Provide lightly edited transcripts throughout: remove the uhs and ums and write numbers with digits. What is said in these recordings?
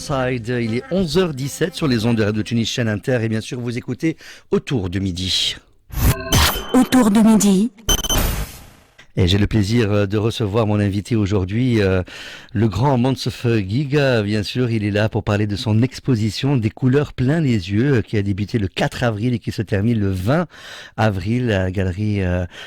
Side. Il est 11h17 sur les ondes de Radio Tunis Chaîne Inter et bien sûr vous écoutez Autour de midi. Autour de midi. Et j'ai le plaisir de recevoir mon invité aujourd'hui, le grand Monsef Giga. Bien sûr, il est là pour parler de son exposition Des couleurs plein les yeux, qui a débuté le 4 avril et qui se termine le 20 avril à la galerie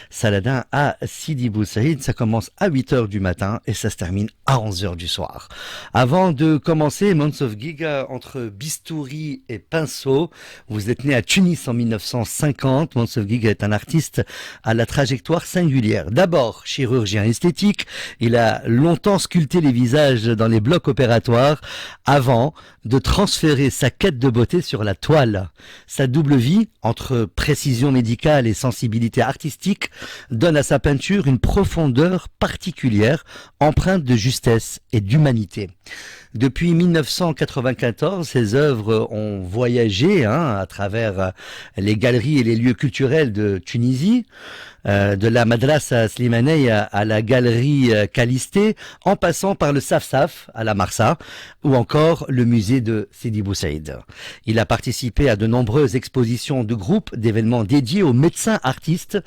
Saladin à Sidi Bou Saïd. Ça commence à 8h du matin et ça se termine à 11h du soir. Avant de commencer, Monsef Giga, entre bistouri et pinceau, vous êtes né à Tunis en 1950. Monsef Giga est un artiste à la trajectoire singulière. D'abord, chirurgien esthétique, il a longtemps sculpté les visages dans les blocs opératoires avant de transférer sa quête de beauté sur la toile. Sa double vie, entre précision médicale et sensibilité artistique, donne à sa peinture une profondeur particulière, empreinte de justesse et d'humanité. Depuis 1994, ses œuvres ont voyagé à travers les galeries et les lieux culturels de Tunisie, de la Madrasa Slimaniya à la galerie Calisté, en passant par le Saf-Saf à la Marsa, ou encore le musée de Sidi Bou Saïd. Il a participé à de nombreuses expositions de groupes, d'événements dédiés aux médecins artistes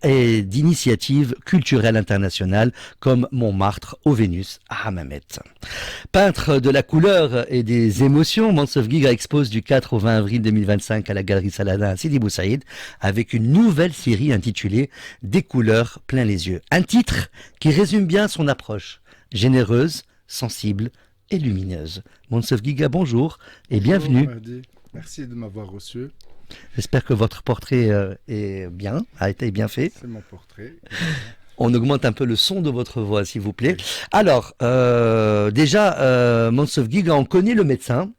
et d'initiatives culturelles internationales comme Montmartre au Vénus à Hammamet. Peintre de la couleur et des émotions, Monsef Giga expose du 4 au 20 avril 2025 à la galerie Saladin à Sidi Bou Saïd avec une nouvelle série intitulée Des couleurs plein les yeux. Un titre qui résume bien son approche, généreuse, sensible et lumineuse. Monsef Giga, bonjour et bienvenue. Bonjour, merci de m'avoir reçu. J'espère que votre portrait a été bien fait. C'est mon portrait. On augmente un peu le son de votre voix, s'il vous plaît. Alors, déjà, Monsef Giga, on connaît le médecin,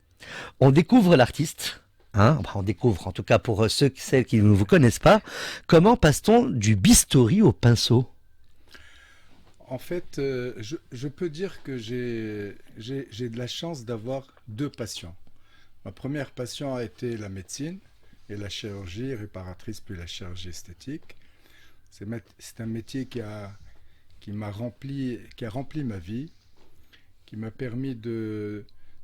on découvre l'artiste. On découvre, en tout cas pour celles qui ne vous connaissent pas. Comment passe-t-on du bistouri au pinceau ? En fait, je peux dire que j'ai de la chance d'avoir deux passions. Ma première passion a été la médecine et la chirurgie réparatrice, puis la chirurgie esthétique. C'est un métier qui a rempli ma vie, qui m'a permis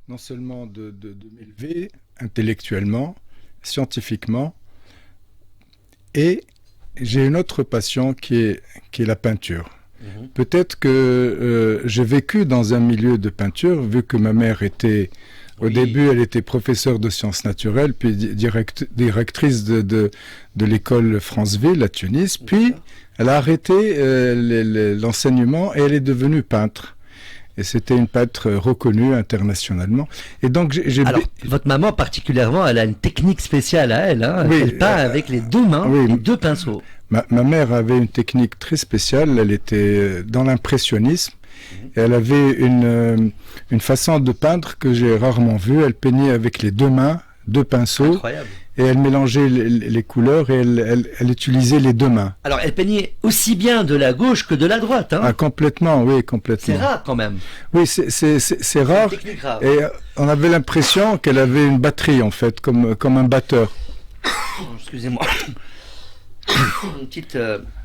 non seulement de m'élever intellectuellement, scientifiquement, et j'ai une autre passion qui est la peinture. Peut-être que j'ai vécu dans un milieu de peinture, vu que ma mère était... Au début, elle était professeure de sciences naturelles, puis directrice de l'école Franceville à Tunis. Puis, elle a arrêté l'enseignement et elle est devenue peintre. Et c'était une peintre reconnue internationalement. Et donc, Alors, votre maman particulièrement, elle a une technique spéciale à elle. Oui, elle peint avec les deux mains et deux pinceaux. Ma mère avait une technique très spéciale. Elle était dans l'impressionnisme. Et elle avait une façon de peindre que j'ai rarement vue. Elle peignait avec les deux mains, deux pinceaux. Incroyable. Et elle mélangeait les couleurs et elle utilisait les deux mains. Alors, elle peignait aussi bien de la gauche que de la droite. Complètement, oui, complètement. C'est rare quand même. Oui, c'est rare. Une technique rare. Et on avait l'impression qu'elle avait une batterie, en fait, comme un batteur. Excusez-moi.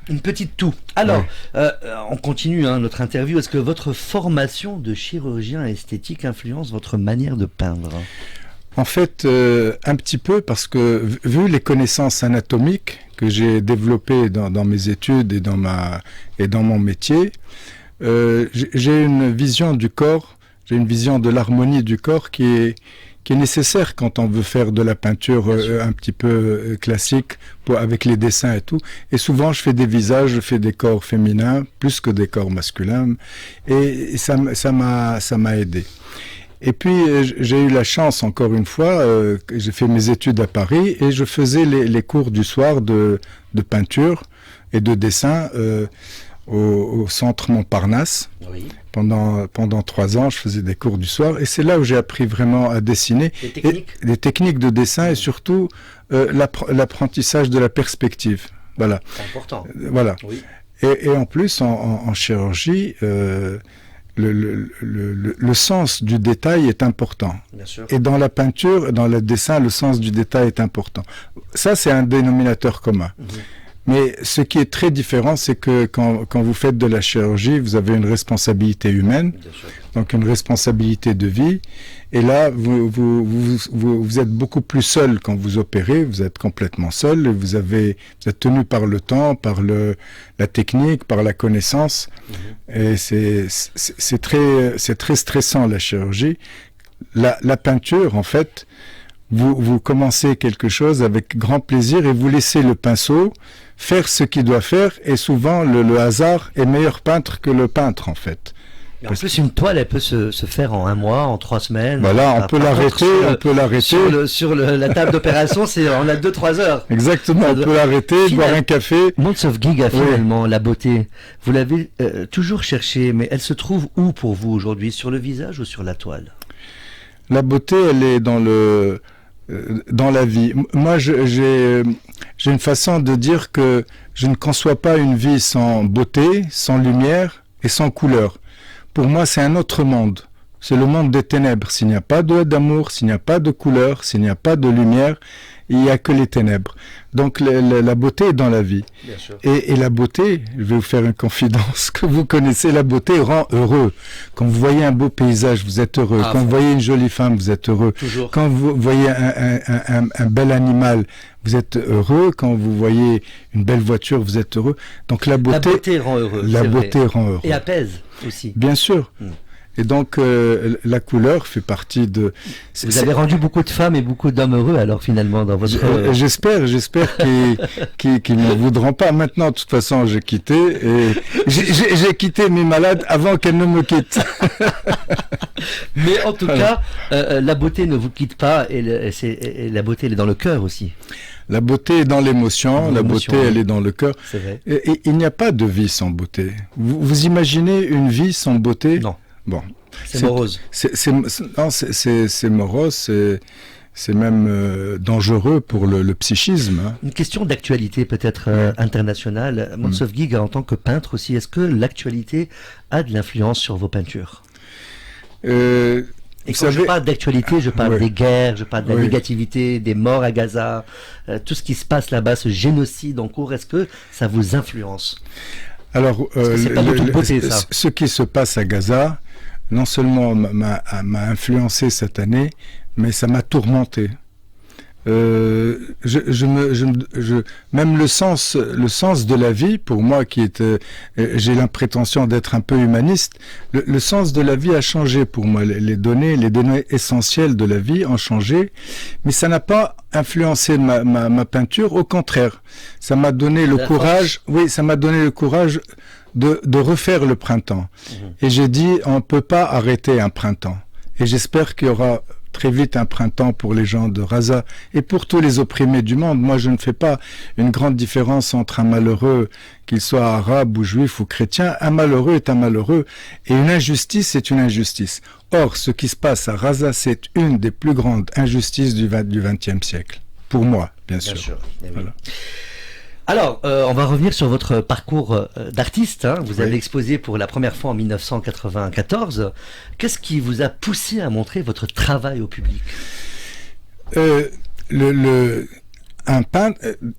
Une petite toux. Alors, on continue notre interview. Est-ce que votre formation de chirurgien esthétique influence votre manière de peindre ? En fait, un petit peu, parce que vu les connaissances anatomiques que j'ai développées dans mes études et dans mon métier, j'ai une vision du corps, j'ai une vision de l'harmonie du corps qui est nécessaire quand on veut faire de la peinture un petit peu classique avec les dessins et tout. Et souvent, je fais des visages, je fais des corps féminins plus que des corps masculins. Et ça m'a aidé. Et puis, j'ai eu la chance, encore une fois, j'ai fait mes études à Paris et je faisais les cours du soir de peinture et de dessin au centre Montparnasse. Oui. Pendant 3 ans, je faisais des cours du soir et c'est là où j'ai appris vraiment à dessiner. Des techniques de dessin et surtout l'apprentissage de la perspective. Voilà. C'est important. Voilà. Oui. Et en plus, en chirurgie, le sens du détail est important. Bien sûr. Et dans la peinture, dans le dessin, le sens du détail est important. Ça, c'est un dénominateur commun. Mais ce qui est très différent, c'est que quand vous faites de la chirurgie, vous avez une responsabilité humaine, donc une responsabilité de vie. Et là, vous êtes beaucoup plus seul quand vous opérez, vous êtes complètement seul, et vous êtes tenu par le temps, par la technique, par la connaissance. Et c'est très stressant, la chirurgie. La peinture, en fait, vous commencez quelque chose avec grand plaisir et vous laissez le pinceau faire ce qu'il doit faire, et souvent le hasard est meilleur peintre que le peintre, en fait. Mais en plus, une toile, elle peut se faire en 1 mois, en 3 semaines. Voilà, on peut l'arrêter. Sur la table d'opération, on a 2-3 heures. Exactement, on peut l'arrêter, boire un café. Months of Giga, finalement, la beauté, vous l'avez toujours cherchée, mais elle se trouve où pour vous aujourd'hui? Sur le visage ou sur la toile? La beauté, elle est dans la vie. Moi, j'ai une façon de dire que je ne conçois pas une vie sans beauté, sans lumière et sans couleur. Pour moi, c'est un autre monde. C'est le monde des ténèbres. S'il n'y a pas d'amour, s'il n'y a pas de couleur, s'il n'y a pas de lumière, il n'y a que les ténèbres. Donc la beauté est dans la vie. Bien sûr. Et la beauté, je vais vous faire une confidence que vous connaissez, la beauté rend heureux. Quand vous voyez un beau paysage, vous êtes heureux. Quand vous voyez une jolie femme, vous êtes heureux. Toujours. Quand vous voyez un bel animal, vous êtes heureux. Quand vous voyez une belle voiture, vous êtes heureux. Donc la beauté rend heureux. La beauté rend heureux. Et apaise aussi. Bien sûr. Et donc, la couleur fait partie de... Vous avez rendu beaucoup de femmes et beaucoup d'hommes heureux, alors, finalement, dans votre... J'espère qu'ils ne me voudront pas. Maintenant, de toute façon, j'ai quitté. Et j'ai quitté mes malades avant qu'elles ne me quittent. Mais en tout cas, la beauté ne vous quitte pas, et la beauté, elle est dans le cœur aussi. La beauté est dans l'émotion, la beauté, elle est dans le cœur. C'est vrai. Et il n'y a pas de vie sans beauté. Vous imaginez une vie sans beauté? Non. Bon, c'est morose. C'est morose, c'est même dangereux pour le psychisme. Hein. Une question d'actualité peut-être internationale. Months of Giga, en tant que peintre aussi, est-ce que l'actualité a de l'influence sur vos peintures? Et quand je parle d'actualité, je parle des guerres, je parle de la négativité, des morts à Gaza, tout ce qui se passe là-bas, ce génocide en cours, est-ce que ça vous influence? Alors, ce qui se passe à Gaza, non seulement m'a influencé cette année, mais ça m'a tourmenté. Même le sens de la vie, pour moi qui j'ai la prétention d'être un peu humaniste, le sens de la vie a changé pour moi. Les données essentielles de la vie ont changé, mais ça n'a pas influencé ma peinture. Au contraire, ça m'a donné le courage. Oui, ça m'a donné le courage de refaire le printemps. Et j'ai dit, on ne peut pas arrêter un printemps. Et j'espère qu'il y aura très vite un printemps pour les gens de Gaza et pour tous les opprimés du monde. Moi, je ne fais pas une grande différence entre un malheureux, qu'il soit arabe ou juif ou chrétien. Un malheureux est un malheureux et une injustice est une injustice. Or, ce qui se passe à Gaza, c'est une des plus grandes injustices du XXe siècle. Pour moi, bien sûr. Voilà. Alors, on va revenir sur votre parcours d'artiste. Hein. Vous avez exposé pour la première fois en 1994. Qu'est-ce qui vous a poussé à montrer votre travail au public?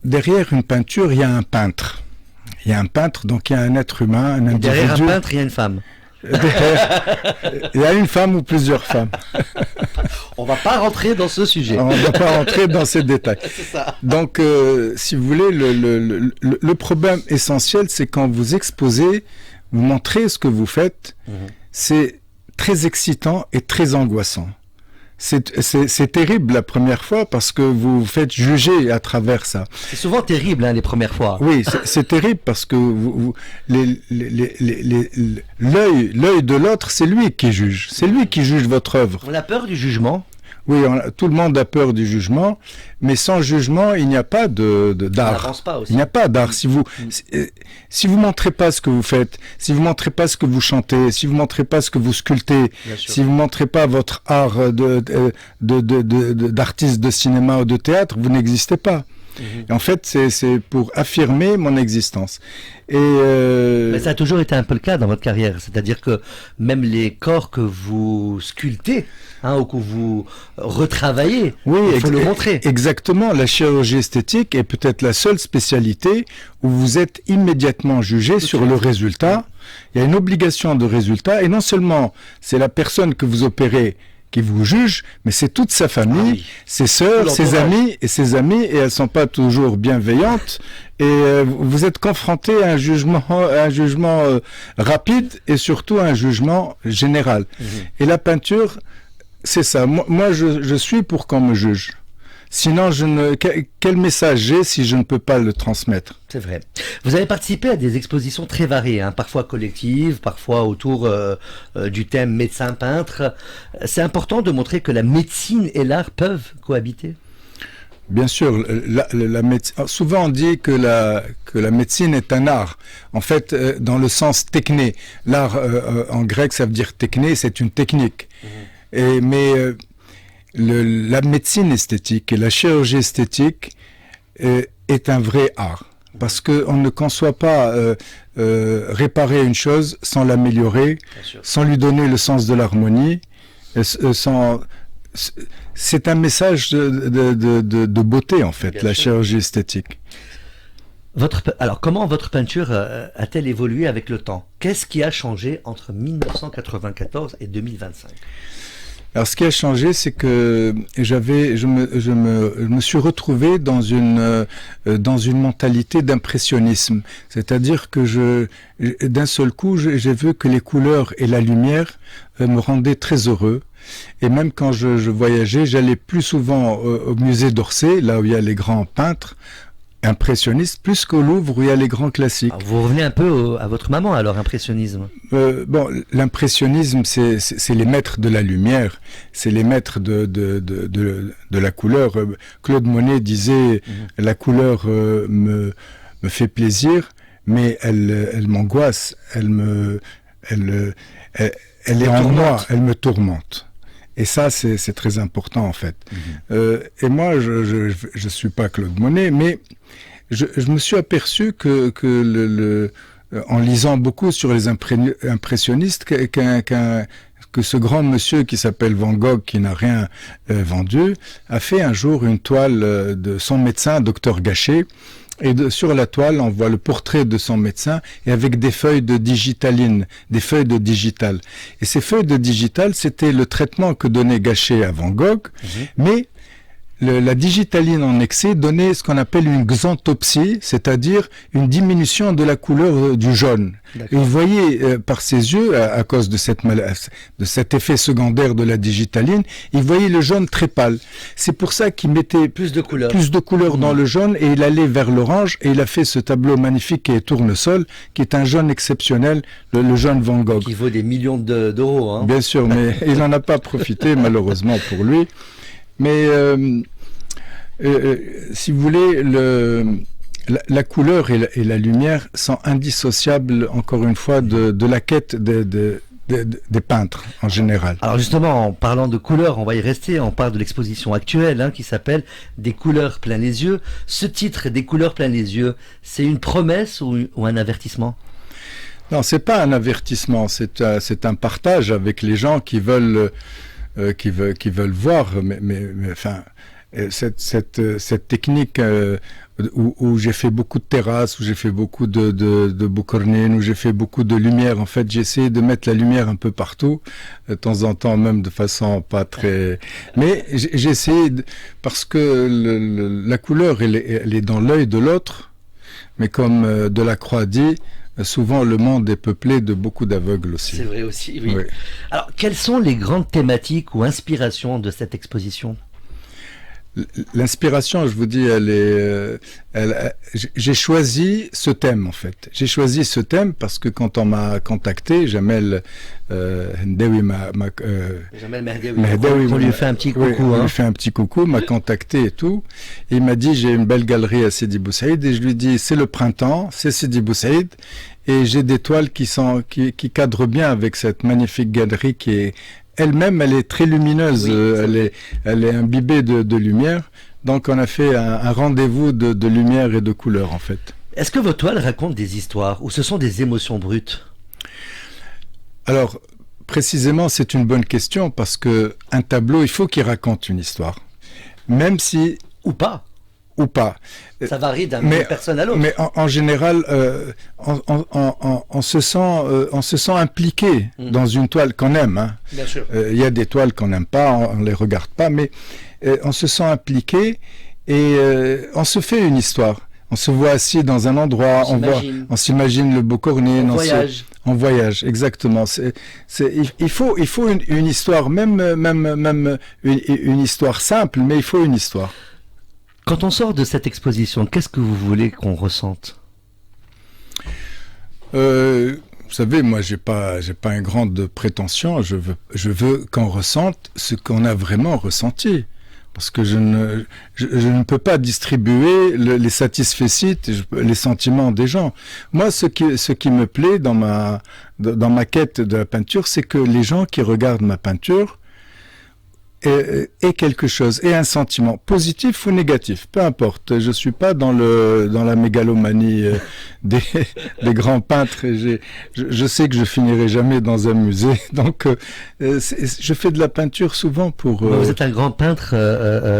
Derrière une peinture, il y a un peintre. Il y a un peintre, donc il y a un être humain, un individu. Derrière un peintre, il y a une femme. Il y a une femme ou plusieurs femmes. On va pas rentrer dans ce sujet. On va pas rentrer dans ces détails. C'est ça. Donc, si vous voulez, le problème essentiel, c'est quand vous exposez, vous montrez ce que vous faites, c'est très excitant et très angoissant. C'est terrible la première fois parce que vous vous faites juger à travers ça. C'est souvent terrible les premières fois. Oui, c'est terrible parce que l'œil de l'autre, c'est lui qui juge. C'est lui qui juge votre œuvre. On a peur du jugement. Oui, tout le monde a peur du jugement, mais sans jugement, il n'y a pas d'art. Ça n'avance pas aussi. Il n'y a pas d'art. Si vous montrez pas ce que vous faites, si vous montrez pas ce que vous chantez, si vous montrez pas ce que vous sculptez, si vous montrez pas votre art d'artiste de cinéma ou de théâtre, vous n'existez pas. Et en fait, c'est pour affirmer mon existence. Et Mais ça a toujours été un peu le cas dans votre carrière, c'est-à-dire que même les corps que vous sculptez, ou que vous retravaillez, oui, il faut le montrer. Exactement. La chirurgie esthétique est peut-être la seule spécialité où vous êtes immédiatement jugé sur le résultat. Il y a une obligation de résultat, et non seulement c'est la personne que vous opérez qui vous juge, mais c'est toute sa famille, ses sœurs, ses amis, et elles sont pas toujours bienveillantes. Et vous êtes confronté à un jugement rapide, et surtout à un jugement général. Et la peinture, c'est ça. Moi, je suis pour qu'on me juge. Sinon, quel message j'ai si je ne peux pas le transmettre? C'est vrai. Vous avez participé à des expositions très variées, parfois collectives, parfois autour du thème médecin-peintre. C'est important de montrer que la médecine et l'art peuvent cohabiter. Bien sûr, souvent on dit que la médecine est un art. En fait, dans le sens techné. L'art en grec, ça veut dire techné, c'est une technique. La médecine esthétique et la chirurgie esthétique est un vrai art. Parce qu'on ne conçoit pas réparer une chose sans l'améliorer, sans lui donner le sens de l'harmonie, c'est un message de beauté, en fait, la chirurgie esthétique. Alors, comment votre peinture a-t-elle évolué avec le temps? Qu'est-ce qui a changé entre 1994 et 2025? Alors, ce qui a changé, c'est que je me suis retrouvé dans une mentalité d'impressionnisme. C'est-à-dire que d'un seul coup, j'ai vu que les couleurs et la lumière me rendaient très heureux. Et même quand je voyageais, j'allais plus souvent au musée d'Orsay, là où il y a les grands peintres impressionnistes, plus qu'au Louvre où il y a les grands classiques. Alors vous revenez un peu à votre maman alors, impressionnisme. L'impressionnisme, c'est les maîtres de la lumière, c'est les maîtres de la couleur. Claude Monet disait la couleur me fait plaisir, mais elle m'angoisse, elle est en moi, elle me tourmente. Et ça, c'est très important, en fait. Et moi, je suis pas Claude Monet, mais je me suis aperçu que en lisant beaucoup sur les impressionnistes, que ce grand monsieur qui s'appelle Van Gogh, qui n'a rien vendu, a fait un jour une toile de son médecin, Dr Gachet. Et sur la toile, on voit le portrait de son médecin et avec des feuilles de digitaline, des feuilles de digital. Et ces feuilles de digital, c'était le traitement que donnait Gachet à Van Gogh, mais la digitaline en excès donnait ce qu'on appelle une xanthopsie, c'est-à-dire une diminution de la couleur du jaune. Et vous voyez par ses yeux, à cause de cet effet secondaire de la digitaline, il voyait le jaune très pâle. C'est pour ça qu'il mettait plus de couleurs dans le jaune, et il allait vers l'orange, et il a fait ce tableau magnifique qui est Tournesol, qui est un jaune exceptionnel, le jaune Van Gogh. Qui vaut des millions d'euros. Bien sûr, mais il n'en a pas profité malheureusement pour lui. Mais si vous voulez, la couleur et la lumière sont indissociables, encore une fois, de la quête des peintres en général. Alors justement, en parlant de couleurs, on va y rester. On parle de l'exposition actuelle qui s'appelle « Des couleurs plein les yeux ». Ce titre, « Des couleurs plein les yeux », c'est une promesse ou un avertissement? Non, c'est pas un avertissement, c'est un partage avec les gens qui veulent voir, mais enfin, cette technique où j'ai fait beaucoup de terrasses, où j'ai fait beaucoup de boucornines, où j'ai fait beaucoup de lumière. En fait, j'ai essayé de mettre la lumière un peu partout, de temps en temps même de façon pas très... Mais j'ai essayé, parce que la couleur, elle est dans l'œil de l'autre, mais comme Delacroix dit, souvent le monde est peuplé de beaucoup d'aveugles aussi. C'est vrai aussi, oui. Alors, quelles sont les grandes thématiques ou inspirations de cette exposition? L'inspiration, je vous dis, j'ai choisi ce thème, en fait. J'ai choisi ce thème parce que quand on m'a contacté, Jamel Hendaoui on lui fait un petit coucou. On lui fait un petit coucou, m'a contacté et tout. Et il m'a dit, j'ai une belle galerie à Sidi Bou Saïd. Et je lui dis, c'est le printemps, c'est Sidi Bou Saïd. Et j'ai des toiles qui cadrent bien avec cette magnifique galerie qui est elle-même, elle est très lumineuse, Oui, elle est imbibée de lumière. Donc on a fait un rendez-vous de lumière et de couleur en fait. Est-ce que vos toiles racontent des histoires ou ce sont des émotions brutes? Alors, précisément, c'est une bonne question parce que un tableau, il faut qu'il raconte une histoire. Même si, Ou pas? ou pas. Ça varie d'une Mais, personne à l'autre. mais en général, on se sent impliqué dans une toile qu'on aime. Hein. Bien sûr. Il y a des toiles qu'on n'aime pas, on ne les regarde pas, mais on se sent impliqué et on se fait une histoire. On se voit assis dans un endroit, on s'imagine le Beau-Cornine. On voyage. On voyage, exactement. Il faut une histoire, même une histoire simple, mais il faut une histoire. Quand on sort de cette exposition, qu'est-ce que vous voulez qu'on ressente? Vous savez, moi, j'ai pas une grande prétention. Je veux qu'on ressente ce qu'on a vraiment ressenti. Parce que je ne peux pas distribuer les satisfecit, les sentiments des gens. Moi, ce qui me plaît dans ma quête de la peinture, c'est que les gens qui regardent ma peinture aient quelque chose, aient un sentiment positif ou négatif, peu importe. Je suis pas dans la mégalomanie des grands peintres. Et je sais que je finirai jamais dans un musée, donc je fais de la peinture souvent pour. Vous êtes un grand peintre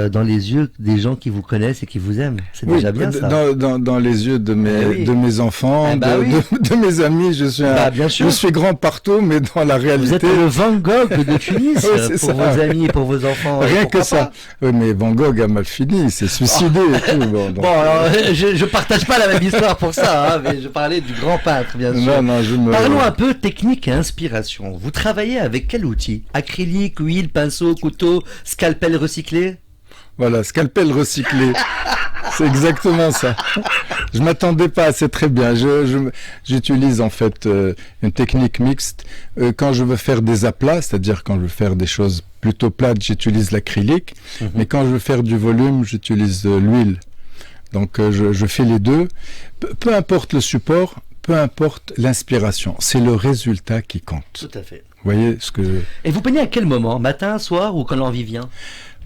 dans les yeux des gens qui vous connaissent et qui vous aiment. C'est déjà bien ça. Dans les yeux de mes enfants, de mes amis, je suis grand partout, mais dans la réalité. Vous êtes le Van Gogh de Tunis pour vos amis et pour vos enfants. Rien que ça. Oui, mais Van Gogh a mal fini, il s'est suicidé et tout. Bon, alors, je partage pas la même histoire pour ça, hein, mais je parlais du grand peintre, bien sûr. Parlons un peu technique et inspiration. Vous travaillez avec quel outil? Acrylique, huile, pinceau, couteau, scalpel recyclé? Voilà, scalpel recyclé. C'est exactement ça. Je m'attendais pas, c'est très bien. J'utilise en fait une technique mixte. Quand je veux faire des aplats, c'est-à-dire quand je veux faire des choses plutôt plates, j'utilise l'acrylique. Mais quand je veux faire du volume, j'utilise l'huile. Donc je fais les deux. Peu importe le support, peu importe l'inspiration. C'est le résultat qui compte. Tout à fait. Vous voyez ce que... Et vous peignez à quel moment? Matin, soir ou quand l'envie vient?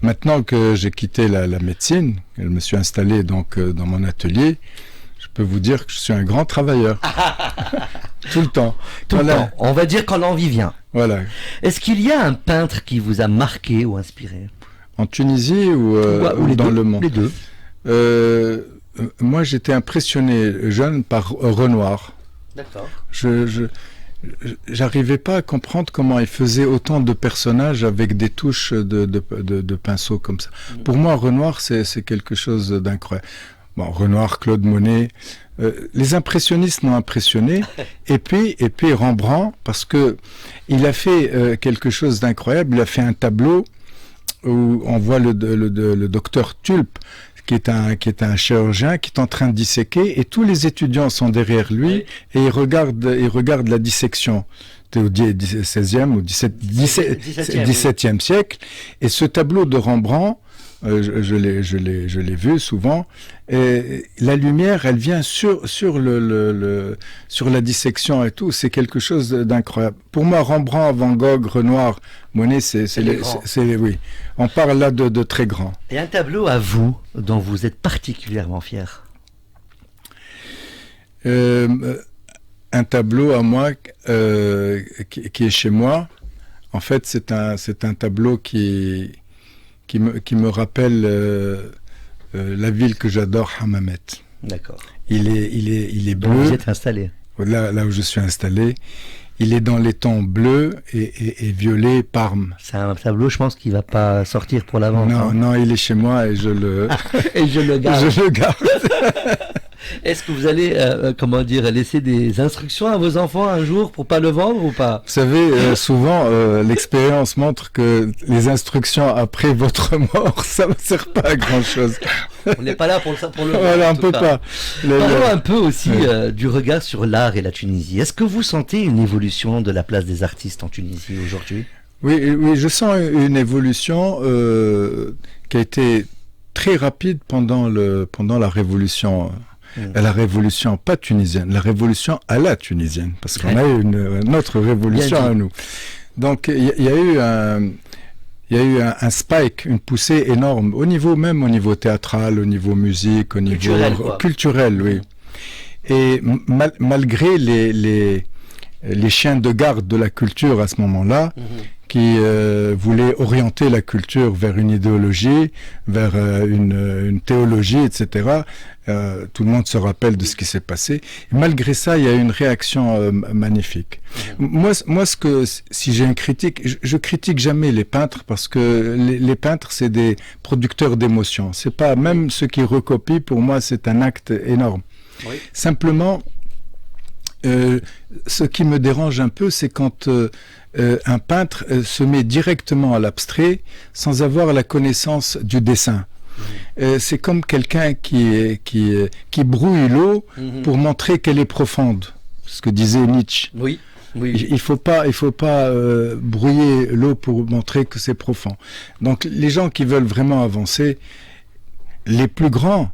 Maintenant que j'ai quitté la médecine, je me suis installé donc dans mon atelier, je peux vous dire que je suis un grand travailleur. Tout le temps. Tout le temps. On va dire quand l'envie vient. Voilà. Est-ce qu'il y a un peintre qui vous a marqué ou inspiré? En Tunisie ou dans le monde? Les deux. Moi, j'étais impressionné jeune par Renoir. D'accord. J'arrivais pas à comprendre comment il faisait autant de personnages avec des touches de pinceau comme ça. Pour moi, Renoir, c'est quelque chose d'incroyable. Bon, Renoir, Claude Monet, les impressionnistes m'ont impressionné. et puis Rembrandt, parce que il a fait quelque chose d'incroyable. Il a fait un tableau où on voit le docteur Tulpe, qui est un chirurgien qui est en train de disséquer, et tous les étudiants sont derrière lui, et ils regardent la dissection. C'était au 16e ou 17e siècle. Et ce tableau de Rembrandt, je l'ai vu souvent, et la lumière, elle vient sur la dissection et tout. C'est quelque chose d'incroyable. Pour moi, Rembrandt, Van Gogh, Renoir, Monet, oui. On parle là de très grands. Et un tableau à vous, dont vous êtes particulièrement fier? Un tableau à moi qui est chez moi. En fait, c'est un tableau qui me rappelle la ville que j'adore, Hammamet. D'accord. Il est bleu. Vous êtes installé. Là où je suis installé. Il est dans les tons bleus et violets, Parme. C'est un tableau, je pense, qui va pas sortir pour la vente. Non, il est chez moi et je le garde. Je le garde. Est-ce que vous allez, laisser des instructions à vos enfants un jour pour pas le vendre ou pas? Vous savez, souvent, l'expérience montre que les instructions après votre mort, ça ne sert pas à grand-chose. On n'est pas là pour le voilà, on ne peut pas. Parlons un peu aussi du regard sur l'art et la Tunisie. Est-ce que vous sentez une évolution de la place des artistes en Tunisie aujourd'hui? Oui, je sens une évolution qui a été très rapide pendant la révolution. La révolution pas tunisienne, la révolution à la tunisienne, parce qu'on a une autre révolution à nous. Donc il y a eu un spike, une poussée énorme, au niveau théâtral, au niveau musique, au niveau culturel, oui. Et malgré les chiens de garde de la culture à ce moment-là, qui voulaient orienter la culture vers une idéologie, vers une théologie, etc. Tout le monde se rappelle de ce qui s'est passé. Et malgré ça, il y a eu une réaction magnifique. Moi, si j'ai une critique, je critique jamais les peintres parce que les peintres, c'est des producteurs d'émotions. C'est pas, même ceux qui recopient, pour moi, c'est un acte énorme. Oui. Simplement, ce qui me dérange un peu, c'est quand un peintre se met directement à l'abstrait sans avoir la connaissance du dessin. C'est comme quelqu'un qui brouille l'eau pour montrer qu'elle est profonde, ce que disait Nietzsche. Oui. Il faut pas brouiller l'eau pour montrer que c'est profond. Donc les gens qui veulent vraiment avancer, les plus grands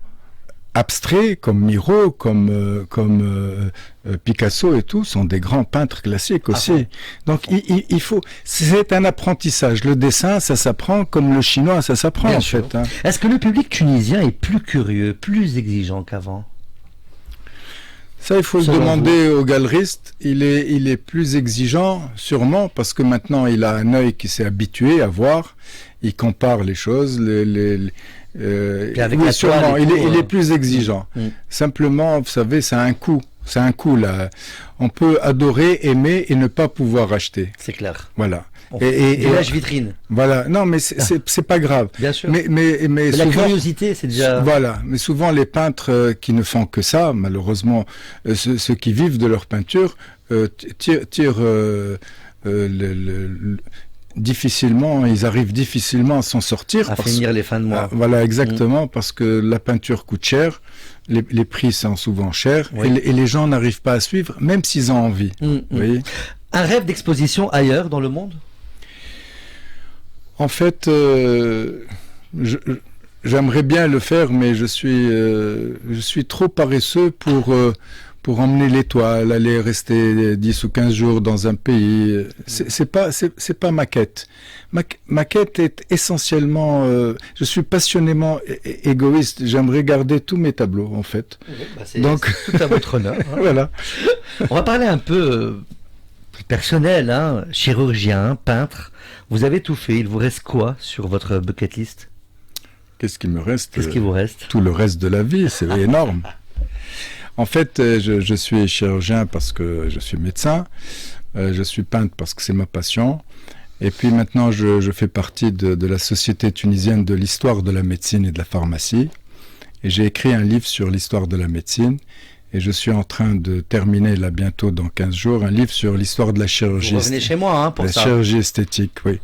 abstraits comme Miro, comme Picasso et tout, sont des grands peintres classiques aussi. Donc il faut, c'est un apprentissage. Le dessin, ça s'apprend comme le chinois, ça s'apprend en fait. Hein. Est-ce que le public tunisien est plus curieux, plus exigeant qu'avant ? Ça, il faut le demander au galeriste. Il est plus exigeant, sûrement, parce que maintenant il a un œil qui s'est habitué à voir. Il compare les choses, oui, sûrement, il est plus exigeant. Simplement, vous savez, c'est un coût. C'est un coût, là. On peut adorer, aimer et ne pas pouvoir acheter. C'est clair. Voilà. Et l'âge vitrine. Voilà. Non, mais c'est pas grave. Bien sûr. Mais souvent, la curiosité, c'est déjà... Voilà. Mais souvent, les peintres qui ne font que ça, malheureusement, ceux qui vivent de leur peinture, tirent difficilement, ils arrivent difficilement à s'en sortir. À finir les fins de mois. Voilà, exactement, parce que la peinture coûte cher, les prix sont souvent chers, et les gens n'arrivent pas à suivre, même s'ils ont envie. Vous voyez ? Un rêve d'exposition ailleurs dans le monde ? En fait, j'aimerais bien le faire, mais je suis trop paresseux pour emmener l'étoile, aller rester 10 ou 15 jours dans un pays. C'est pas ma quête. Ma quête est essentiellement, je suis passionnément égoïste. J'aimerais garder tous mes tableaux, en fait. Donc, tout à votre honneur. Hein. Voilà. On va parler un peu plus personnel, hein. Chirurgien, peintre. Vous avez tout fait. Il vous reste quoi sur votre bucket list ? Qu'est-ce qui me reste ? Qu'est-ce qui vous reste ? Tout le reste de la vie, c'est énorme. En fait, je suis chirurgien parce que je suis médecin, je suis peintre parce que c'est ma passion, et puis maintenant je fais partie de la Société tunisienne de l'histoire de la médecine et de la pharmacie, et j'ai écrit un livre sur l'histoire de la médecine, et je suis en train de terminer là bientôt dans 15 jours un livre sur l'histoire de la chirurgie. Vous revenez chez moi pour ça. La chirurgie esthétique, oui.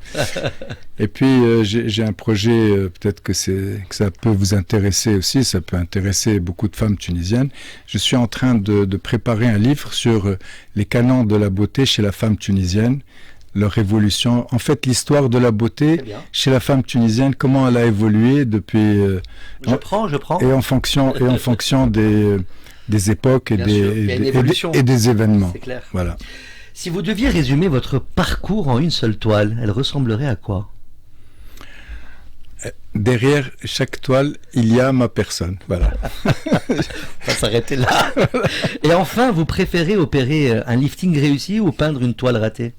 Et puis j'ai un projet, peut-être que ça peut vous intéresser aussi, ça peut intéresser beaucoup de femmes tunisiennes. Je suis en train de préparer un livre sur les canons de la beauté chez la femme tunisienne, leur évolution, en fait l'histoire de la beauté chez la femme tunisienne, comment elle a évolué depuis... Je prends. Et en fonction des époques et des événements. C'est clair. Voilà. Si vous deviez résumer votre parcours en une seule toile, elle ressemblerait à quoi ? Derrière chaque toile, il y a ma personne. Voilà. On va s'arrêter là. Et enfin, vous préférez opérer un lifting réussi ou peindre une toile ratée ?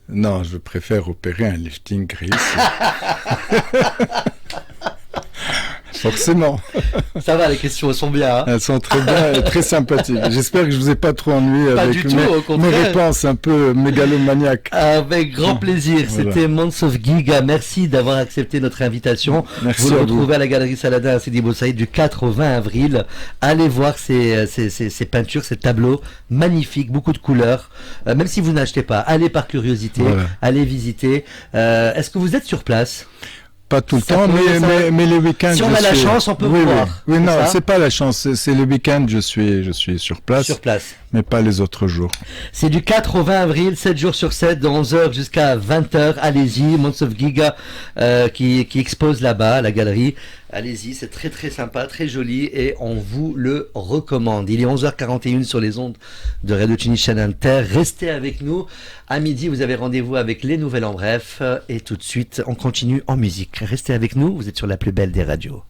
Non, je préfère opérer un lifting réussi. Forcément. Ça va, les questions sont bien. Hein. Elles sont très bien et très sympathiques. J'espère que je vous ai pas trop ennuyé avec mes réponses un peu mégalomaniaques. Avec grand plaisir. Voilà. C'était Mansof Giga. Merci d'avoir accepté notre invitation. Merci. Vous le retrouvez à la Galerie Saladin à Sidi Bou Saïd du 4 au 20 avril. Allez voir ces peintures, ces tableaux magnifiques, beaucoup de couleurs. Même si vous n'achetez pas, allez par curiosité, allez visiter. Est-ce que vous êtes sur place ? Pas tout le temps, mais les week-ends. Si on a la chance, on peut voir. Oui, non, c'est pas la chance. C'est le week-end, je suis sur place. Sur place. Mais pas les autres jours. C'est du 4 au 20 avril, 7 jours sur 7, de 11h jusqu'à 20h. Allez-y, Mansof Giga qui expose là-bas à la galerie. Allez-y, c'est très très sympa, très joli et on vous le recommande. Il est 11h41 sur les ondes de Radio Tunis Inter. Restez avec nous. À midi, vous avez rendez-vous avec les nouvelles en bref. Et tout de suite, on continue en musique. Restez avec nous, vous êtes sur la plus belle des radios.